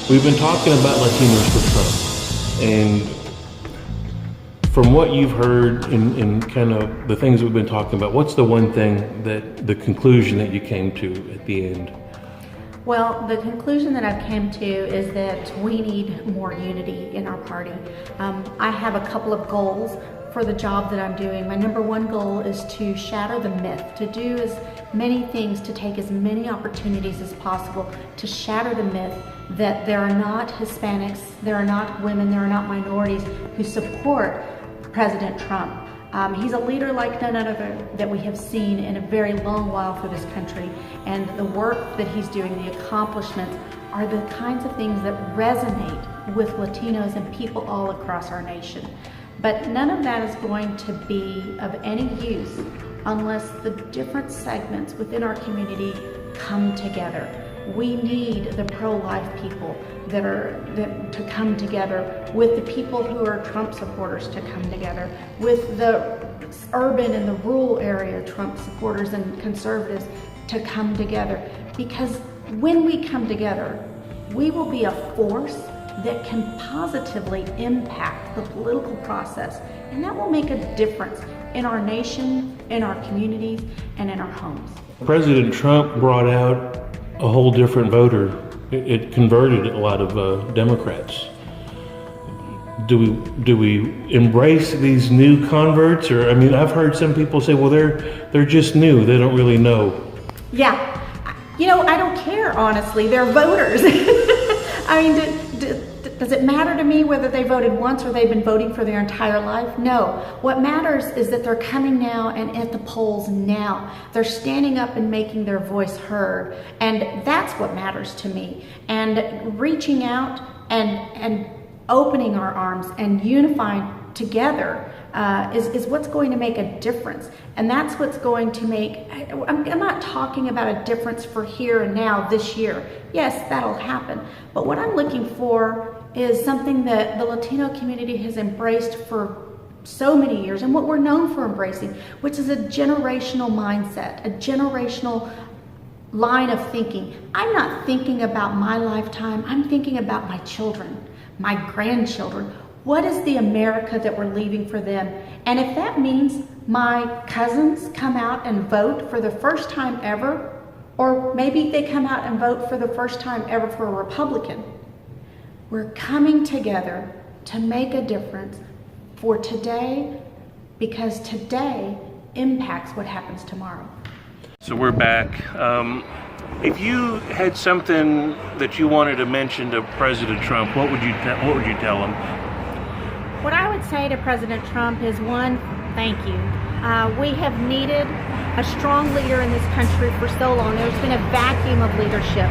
We've been talking about Latinos for Trump, and from what you've heard in kind of the things we've been talking about, what's the one thing that the conclusion that you came to at the end? Well, the conclusion that I've came to is that we need more unity in our party. I have a couple of goals for the job that I'm doing. My number one goal is to shatter the myth, to do as many things, to take as many opportunities as possible to shatter the myth that there are not Hispanics, there are not women, there are not minorities who support President Trump. He's a leader like none other that we have seen in a very long while for this country, and the work that he's doing, the accomplishments, are the kinds of things that resonate with Latinos and people all across our nation. But none of that is going to be of any use unless the different segments within our community come together. We need the pro-life people to come together with the people who are Trump supporters to come together, with the urban and the rural area Trump supporters and conservatives to come together. Because when we come together, we will be a force that can positively impact the political process, and that will make a difference in our nation, in our communities, and in our homes. President Trump brought out a whole different voter. It converted a lot of Democrats. Do we embrace these new converts? Or, I mean, I've heard some people say, well, they're just new. They don't really know. Yeah, you know, I don't care, honestly. They're voters. I mean, does it matter to me whether they voted once or they've been voting for their entire life? No. What matters is that they're coming now and at the polls now. They're standing up and making their voice heard. And that's what matters to me. And reaching out and opening our arms and unifying together is what's going to make a difference. And that's what's going to make, I'm not talking about a difference for here and now this year. Yes, that'll happen. But what I'm looking for is something that the Latino community has embraced for so many years, and what we're known for embracing, which is a generational mindset, a generational line of thinking. I'm not thinking about my lifetime, I'm thinking about my children, my grandchildren. What is the America that we're leaving for them? And if that means my cousins come out and vote for the first time ever, or maybe they come out and vote for the first time ever for a Republican, we're coming together to make a difference for today, because today impacts what happens tomorrow. So we're back. If you had something that you wanted to mention to President Trump, what would you tell him? What I would say to President Trump is, one, thank you. We have needed a strong leader in this country for so long. There's been a vacuum of leadership.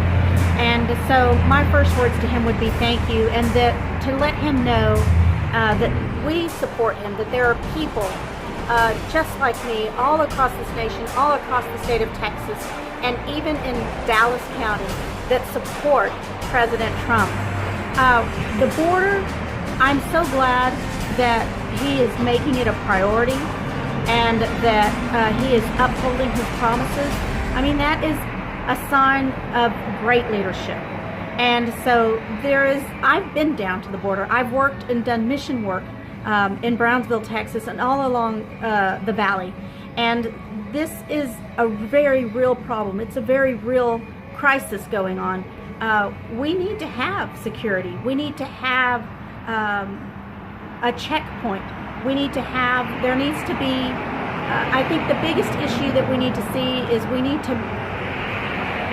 And so my first words to him would be thank you, and that to let him know that we support him, that there are people just like me all across this nation, all across the state of Texas, and even in Dallas County that support President Trump. The border, I'm so glad that he is making it a priority and that he is upholding his promises. I mean, that is a sign of great leadership. And so I've been down to the border. I've worked and done mission work in Brownsville, Texas, and all along the valley. And this is a very real problem. It's a very real crisis going on. We need to have security. We need to have a checkpoint. There needs to be, I think the biggest issue that we need to see is we need to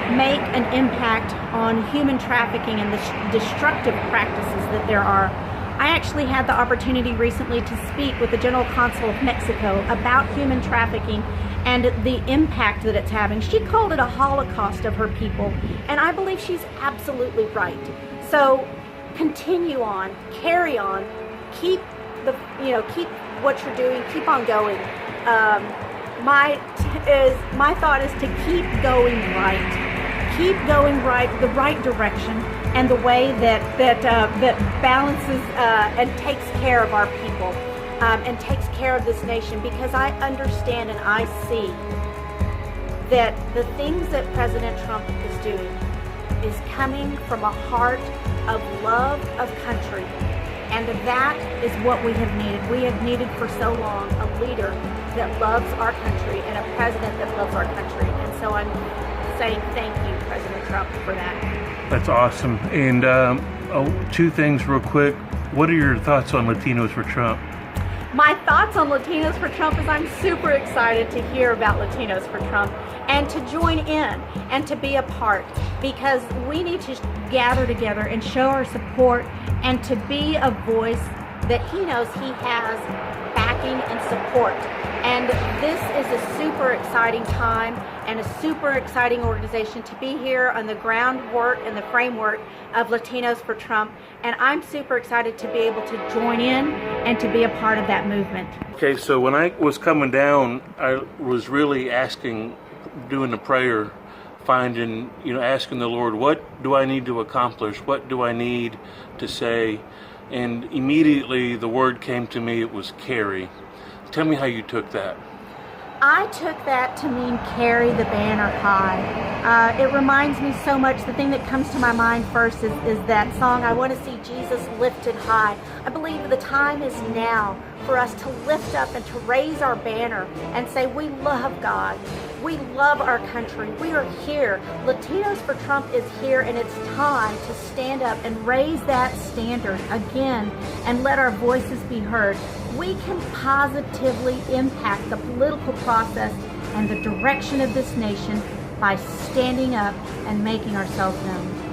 make an impact on human trafficking and the destructive practices that there are. I actually had the opportunity recently to speak with the General Consul of Mexico about human trafficking and the impact that it's having. She called it a holocaust of her people, and I believe she's absolutely right. So continue on, carry on, keep what you're doing, keep on going. My thought is to keep going right. Keep going right, the right direction, and the way that balances and takes care of our people and takes care of this nation. Because I understand and I see that the things that President Trump is doing is coming from a heart of love of country. And that is what we have needed. We have needed for so long a leader that loves our country and a president that loves our country. And so I'm saying thank you, President Trump, for that. That's awesome. And two things real quick. What are your thoughts on Latinos for Trump? My thoughts on Latinos for Trump is I'm super excited to hear about Latinos for Trump and to join in and to be a part, because we need to gather together and show our support and to be a voice that he knows he has backing and support. And this is a super exciting time and a super exciting organization to be here on the groundwork and the framework of Latinos for Trump. And I'm super excited to be able to join in and to be a part of that movement. Okay, so when I was coming down, I was really doing the prayer, asking the Lord, what do I need to accomplish? What do I need to say? And immediately the word came to me, it was carry. Tell me how you took that. I took that to mean carry the banner high. It reminds me so much, the thing that comes to my mind first is that song, I Want to See Jesus Lifted High. I believe the time is now for us to lift up and to raise our banner and say, we love God. We love our country. We are here. Latinos for Trump is here, and it's time to stand up and raise that standard again and let our voices be heard. We can positively impact the political process and the direction of this nation by standing up and making ourselves known.